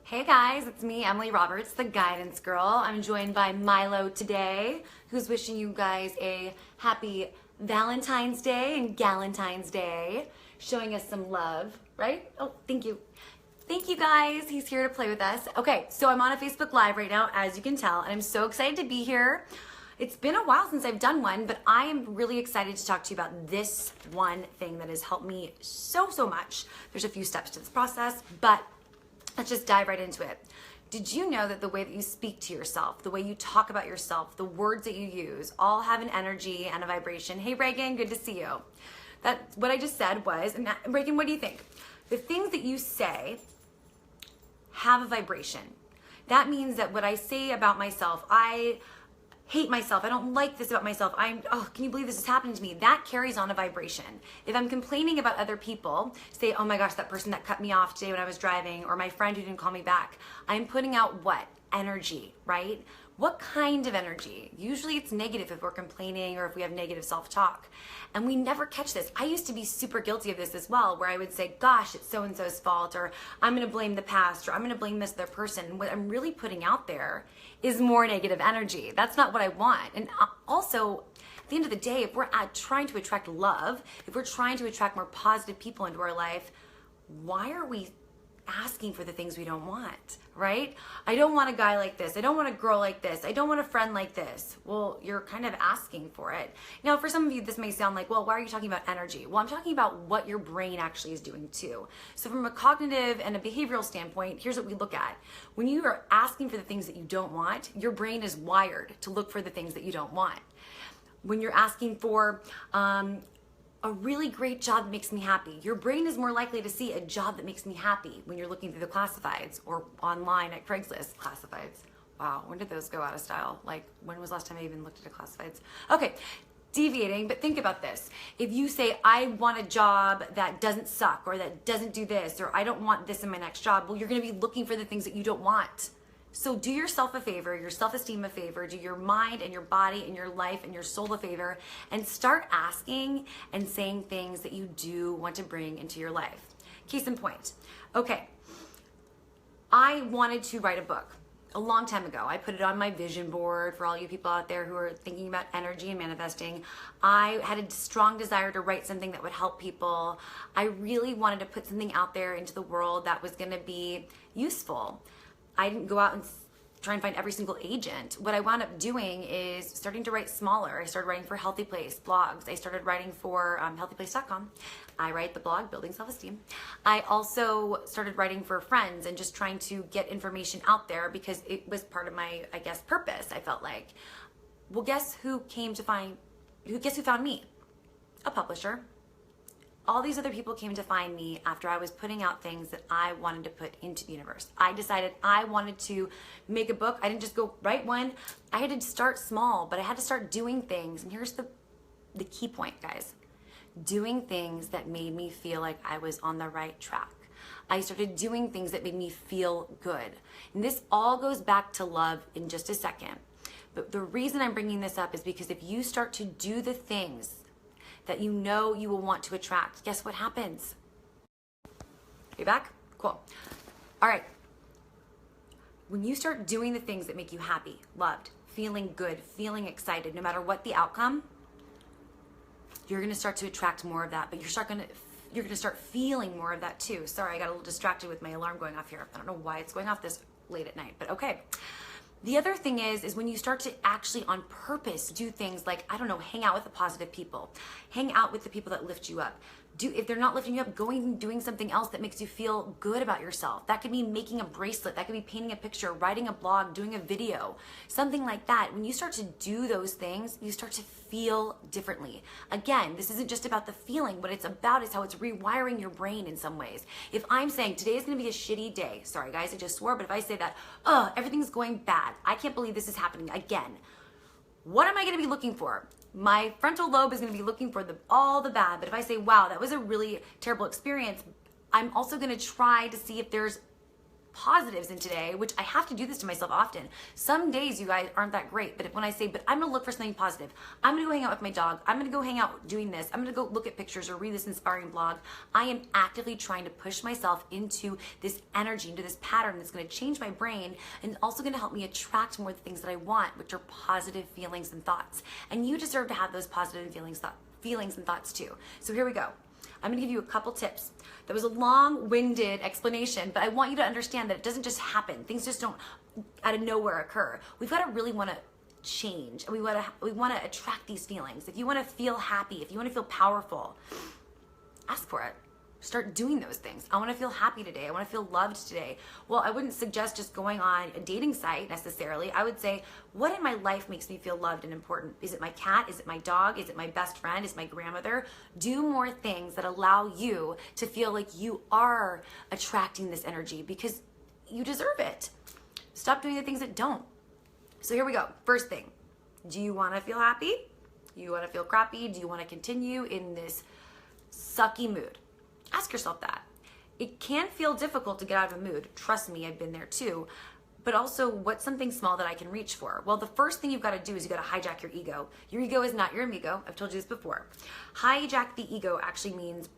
Hey guys, it's me, Emily Roberts, the guidance girl. I'm joined by Milo today, who's wishing you guys a happy Valentine's Day and Galentine's Day, showing us some love, right? Oh, thank you. Thank you guys. He's here to play with us. Okay, so I'm on a Facebook Live right now, as you can tell, and I'm so excited to be here. It's been a while since I've done one, but I am really excited to talk to you about this one thing that has helped me so much. There's a few steps to this process, but let's just dive right into it. Did you know that the way that you speak to yourself, the way you talk about yourself, the words that you use, all have an energy and a vibration? Hey Reagan, good to see you. That what I just said was, and Reagan, what do you think? The things that you say have a vibration. That means that what I say about myself, I hate myself, I don't like this about myself, can you believe this is happening to me? That carries on a vibration. If I'm complaining about other people, say, oh my gosh, that person that cut me off today when I was driving, or my friend who didn't call me back, I'm putting out what? Energy, right? What kind of energy? Usually it's negative if we're complaining or if we have negative self-talk. And we never catch this. I used to be super guilty of this as well, where I would say, gosh, it's so-and-so's fault, or I'm gonna blame the past, or I'm gonna blame this other person. What I'm really putting out there is more negative energy. That's not what I want. And also, at the end of the day, if we're trying to attract love, if we're trying to attract more positive people into our life, why are we asking for the things we don't want, right? I don't want a guy like this. I don't want a girl like this. I don't want a friend like this. Well, you're kind of asking for it. Now, for some of you, this may sound like, well, why are you talking about energy? Well, I'm talking about what your brain actually is doing too. So from a cognitive and a behavioral standpoint, here's what we look at. When you are asking for the things that you don't want, your brain is wired to look for the things that you don't want. When you're asking for a really great job that makes me happy, your brain is more likely to see a job that makes me happy when you're looking through the classifieds or online at Craigslist classifieds. Wow, when did those go out of style? Like, when was the last time I even looked at classifieds? Okay, deviating, but think about this. If you say, I want a job that doesn't suck, or that doesn't do this, or I don't want this in my next job, well, you're gonna be looking for the things that you don't want. So do yourself a favor, your self-esteem a favor, do your mind and your body and your life and your soul a favor, and start asking and saying things that you do want to bring into your life. Case in point. Okay, I wanted to write a book a long time ago. I put it on my vision board for all you people out there who are thinking about energy and manifesting. I had a strong desire to write something that would help people. I really wanted to put something out there into the world that was gonna be useful. I didn't go out and try and find every single agent. What I wound up doing is starting to write smaller. I started writing for Healthy Place blogs. I started writing for healthyplace.com. I write the blog, Building Self-Esteem. I also started writing for friends and just trying to get information out there because it was part of my, I guess, purpose, I felt like. Well, guess who found me? A publisher. All these other people came to find me after I was putting out things that I wanted to put into the universe. I decided I wanted to make a book. I didn't just go write one. I had to start small, but I had to start doing things. And here's the key point, guys. Doing things that made me feel like I was on the right track. I started doing things that made me feel good. And this all goes back to love in just a second. But the reason I'm bringing this up is because if you start to do the things that you know you will want to attract, guess what happens? You back? Cool. All right. When you start doing the things that make you happy, loved, feeling good, feeling excited, no matter what the outcome, you're gonna start to attract more of that, but you're gonna start feeling more of that too. Sorry, I got a little distracted with my alarm going off here. I don't know why it's going off this late at night, but okay. The other thing is when you start to actually on purpose do things like, I don't know, hang out with the positive people, hang out with the people that lift you up. If they're not lifting you up, going and doing something else that makes you feel good about yourself. That could be making a bracelet, that could be painting a picture, writing a blog, doing a video, something like that. When you start to do those things, you start to feel differently. Again, this isn't just about the feeling. What it's about is how it's rewiring your brain in some ways. If I'm saying today is gonna be a shitty day, sorry guys, I just swore, but if I say that, everything's going bad, I can't believe this is happening again, what am I gonna be looking for? My frontal lobe is gonna be looking for all the bad, but if I say, wow, that was a really terrible experience, I'm also gonna try to see if there's positives in today, which I have to do this to myself often. Some days you guys aren't that great, but when I say, but I'm gonna look for something positive, I'm gonna go hang out with my dog, I'm gonna go hang out doing this, I'm gonna go look at pictures or read this inspiring blog, I am actively trying to push myself into this energy, into this pattern that's gonna change my brain and also gonna help me attract more of the things that I want, which are positive feelings and thoughts. And you deserve to have those positive feelings and thoughts too. So here we go. I'm gonna give you a couple tips. That was a long-winded explanation, but I want you to understand that it doesn't just happen. Things just don't out of nowhere occur. We've got to really want to change, and we want to attract these feelings. If you want to feel happy, if you want to feel powerful, ask for it. Start doing those things. I want to feel happy today. I want to feel loved today. Well, I wouldn't suggest just going on a dating site necessarily. I would say, what in my life makes me feel loved and important? Is it my cat? Is it my dog? Is it my best friend? Is it my grandmother? Do more things that allow you to feel like you are attracting this energy because you deserve it. Stop doing the things that don't. So here we go. First thing, do you want to feel happy? Do you want to feel crappy? Do you want to continue in this sucky mood? Ask yourself that. It can feel difficult to get out of a mood. Trust me, I've been there too. But also, what's something small that I can reach for? Well, the first thing you've got to do is you got to hijack your ego. Your ego is not your amigo. I've told you this before. Hijack the ego actually means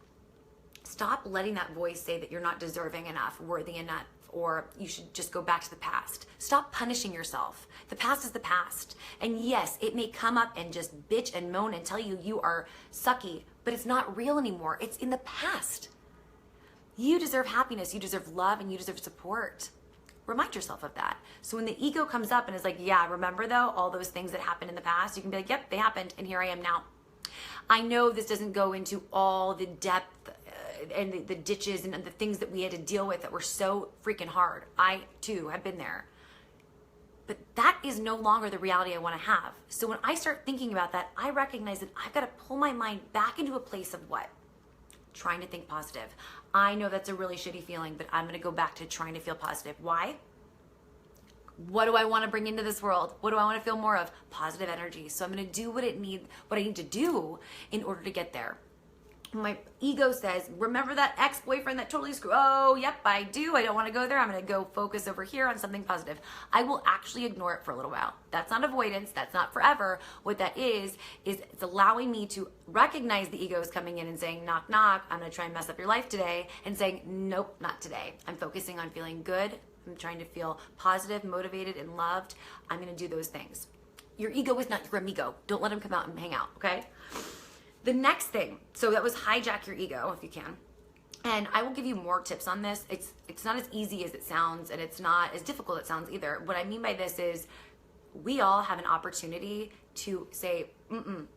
stop letting that voice say that you're not deserving enough, worthy enough, or you should just go back to the past. Stop punishing yourself. The past is the past. And yes, it may come up and just bitch and moan and tell you you are sucky, but it's not real anymore. It's in the past. You deserve happiness, you deserve love, and you deserve support. Remind yourself of that. So when the ego comes up and is like, yeah, remember though, all those things that happened in the past, you can be like, yep, they happened, and here I am now. I know this doesn't go into all the depth and the ditches and the things that we had to deal with that were so freaking hard. I too have been there. But that is no longer the reality I want to have. So when I start thinking about that, I recognize that I've got to pull my mind back into a place of what? Trying to think positive. I know that's a really shitty feeling, but I'm going to go back to trying to feel positive. Why? What do I want to bring into this world? What do I want to feel more of? Positive energy. So I'm going to do what I need to do in order to get there. My ego says, remember that ex-boyfriend that totally screwed? Oh, yep, I do. I don't want to go there. I'm going to go focus over here on something positive. I will actually ignore it for a little while. That's not avoidance. That's not forever. What that is it's allowing me to recognize the ego is coming in and saying, knock, knock, I'm going to try and mess up your life today, and saying, nope, not today. I'm focusing on feeling good. I'm trying to feel positive, motivated, and loved. I'm going to do those things. Your ego is not your amigo. Don't let him come out and hang out, okay? The next thing, so that was hijack your ego if you can. And I will give you more tips on this. It's not as easy as it sounds, and it's not as difficult as it sounds either. What I mean by this is we all have an opportunity to say,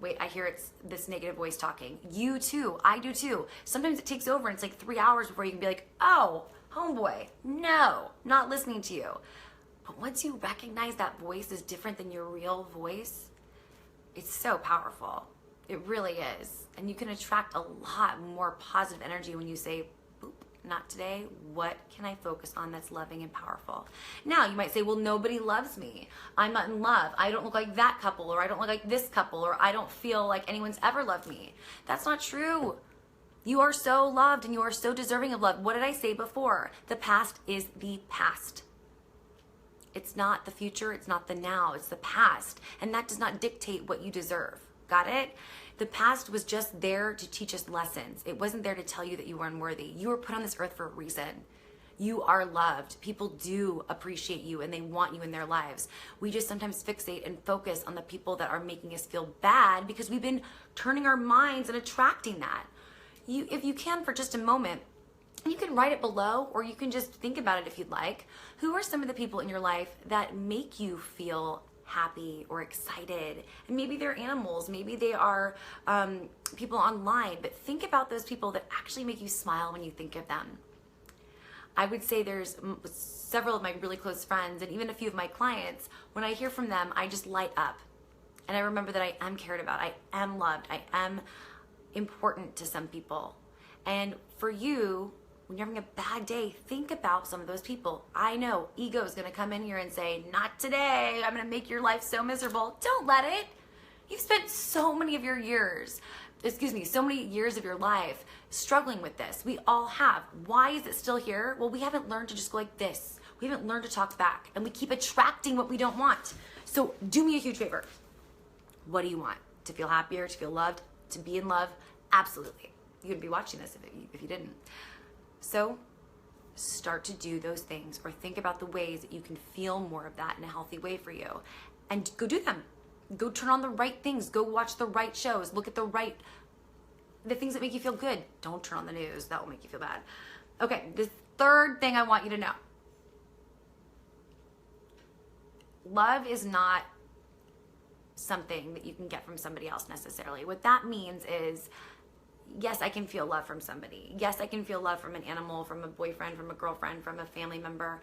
wait, I hear it's this negative voice talking. You too, I do too. Sometimes it takes over and it's like 3 hours before you can be like, oh, homeboy, no, not listening to you. But once you recognize that voice is different than your real voice, it's so powerful. It really is. And you can attract a lot more positive energy when you say, boop, not today. What can I focus on that's loving and powerful? Now, you might say, well, nobody loves me. I'm not in love. I don't look like that couple, or I don't look like this couple, or I don't feel like anyone's ever loved me. That's not true. You are so loved and you are so deserving of love. What did I say before? The past is the past. It's not the future. It's not the now. It's the past. And that does not dictate what you deserve. Got it? The past was just there to teach us lessons. It wasn't there to tell you that you were unworthy. You were put on this earth for a reason. You are loved. People do appreciate you and they want you in their lives. We just sometimes fixate and focus on the people that are making us feel bad because we've been turning our minds and attracting that. If you can for just a moment, you can write it below, or you can just think about it if you'd like. Who are some of the people in your life that make you feel happy or excited? And maybe they're animals, maybe they are people online, but think about those people that actually make you smile when you think of them. I would say there's several of my really close friends and even a few of my clients, when I hear from them, I just light up. And I remember that I am cared about, I am loved, I am important to some people. And for you, when you're having a bad day, think about some of those people. I know ego is going to come in here and say, not today, I'm going to make your life so miserable. Don't let it. You've spent so many of your years so many years of your life struggling with this. We all have. Why is it still here? Well, we haven't learned to just go like this. We haven't learned to talk back, and we keep attracting what we don't want. So do me a huge favor. What do you want? To feel happier, to feel loved, to be in love? Absolutely. You wouldn't be watching this if you didn't. So start to do those things, or think about the ways that you can feel more of that in a healthy way for you, and go do them. Go turn on the right things. Go watch the right shows. Look at the things that make you feel good. Don't turn on the news. That will make you feel bad. Okay, the third thing I want you to know. Love is not something that you can get from somebody else necessarily. What that means is, yes, I can feel love from somebody. Yes, I can feel love from an animal, from a boyfriend, from a girlfriend, from a family member,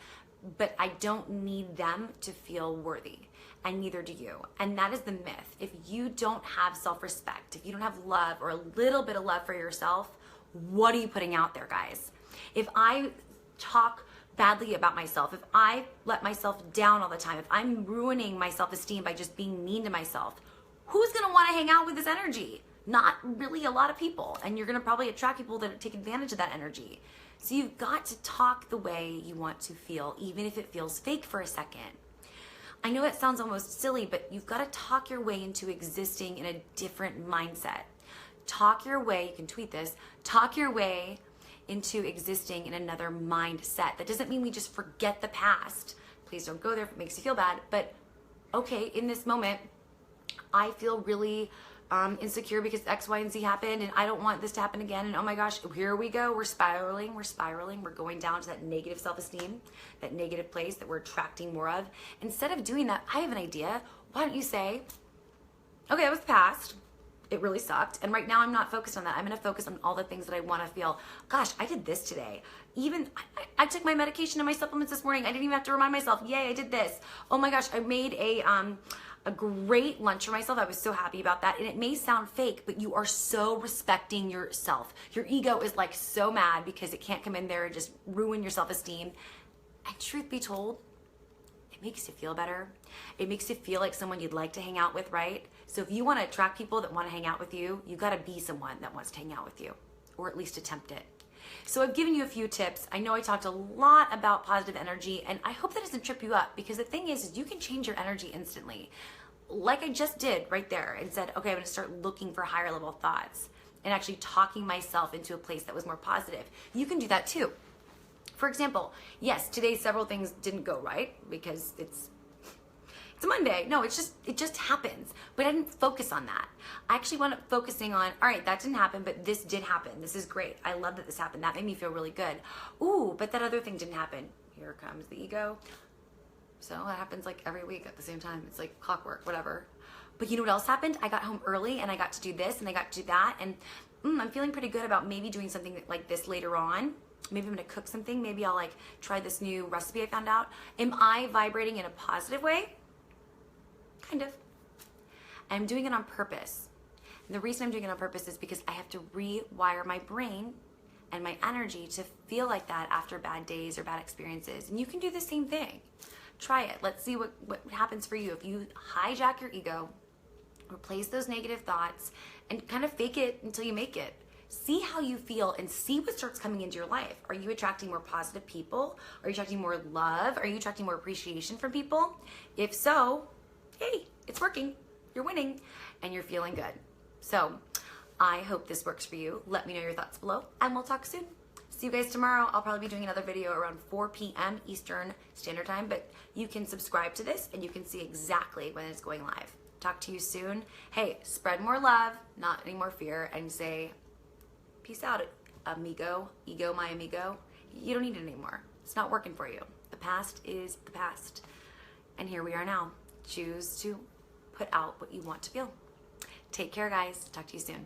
but I don't need them to feel worthy, and neither do you. And that is the myth. If you don't have self-respect, if you don't have love or a little bit of love for yourself, what are you putting out there, guys? If I talk badly about myself, if I let myself down all the time, if I'm ruining my self-esteem by just being mean to myself, who's gonna wanna hang out with this energy? Not really a lot of people. And you're gonna probably attract people that take advantage of that energy. So you've got to talk the way you want to feel, even if it feels fake for a second. I know it sounds almost silly, but you've got to talk your way into existing in a different mindset. Talk your way, you can tweet this, talk your way into existing in another mindset. That doesn't mean we just forget the past. Please don't go there if it makes you feel bad. But okay, in this moment, I feel really insecure because X, Y, and Z happened, and I don't want this to happen again. And oh my gosh, here we go. We're spiraling. We're going down to that negative self-esteem, that negative place that we're attracting more of. Instead of doing that, I have an idea. Why don't you say, okay, that was the past. It really sucked. And right now I'm not focused on that. I'm going to focus on all the things that I want to feel. Gosh, I did this today. Even I took my medication and my supplements this morning. I didn't even have to remind myself, yay, I did this. Oh my gosh, I made a great lunch for myself. I was so happy about that. And it may sound fake, but you are so respecting yourself. Your ego is like so mad because it can't come in there and just ruin your self-esteem. And truth be told, it makes you feel better. It makes you feel like someone you'd like to hang out with, right? So if you want to attract people that want to hang out with you, you got to be someone that wants to hang out with you, or at least attempt it. So I've given you a few tips. I know I talked a lot about positive energy, and I hope that doesn't trip you up, because the thing is you can change your energy instantly. Like I just did right there, and said, okay, I'm going to start looking for higher level thoughts and actually talking myself into a place that was more positive. You can do that too. For example, yes, today several things didn't go right because it's a Monday. No, it just happens. But I didn't focus on that. I actually wound up focusing on, all right, that didn't happen, but this did happen. This is great. I love that this happened. That made me feel really good. Ooh, but that other thing didn't happen. Here comes the ego. So that happens like every week at the same time. It's like clockwork, whatever. But you know what else happened? I got home early and I got to do this and I got to do that. And I'm feeling pretty good about maybe doing something like this later on. Maybe I'm gonna cook something. Maybe I'll like try this new recipe I found out. Am I vibrating in a positive way? Kind of. I'm doing it on purpose. And the reason I'm doing it on purpose is because I have to rewire my brain and my energy to feel like that after bad days or bad experiences. And you can do the same thing. Try it. Let's see what happens for you if you hijack your ego, replace those negative thoughts, and kind of fake it until you make it. See how you feel and see what starts coming into your life. Are you attracting more positive people? Are you attracting more love? Are you attracting more appreciation from people? If so, hey, it's working. You're winning and you're feeling good. So I hope this works for you. Let me know your thoughts below and we'll talk soon. See you guys tomorrow. I'll probably be doing another video around 4 p.m. Eastern Standard Time, but you can subscribe to this and you can see exactly when it's going live. Talk to you soon. Hey, spread more love, not any more fear, and say, peace out, amigo, ego, my amigo. You don't need it anymore. It's not working for you. The past is the past. And here we are now. Choose to put out what you want to feel. Take care, guys. Talk to you soon.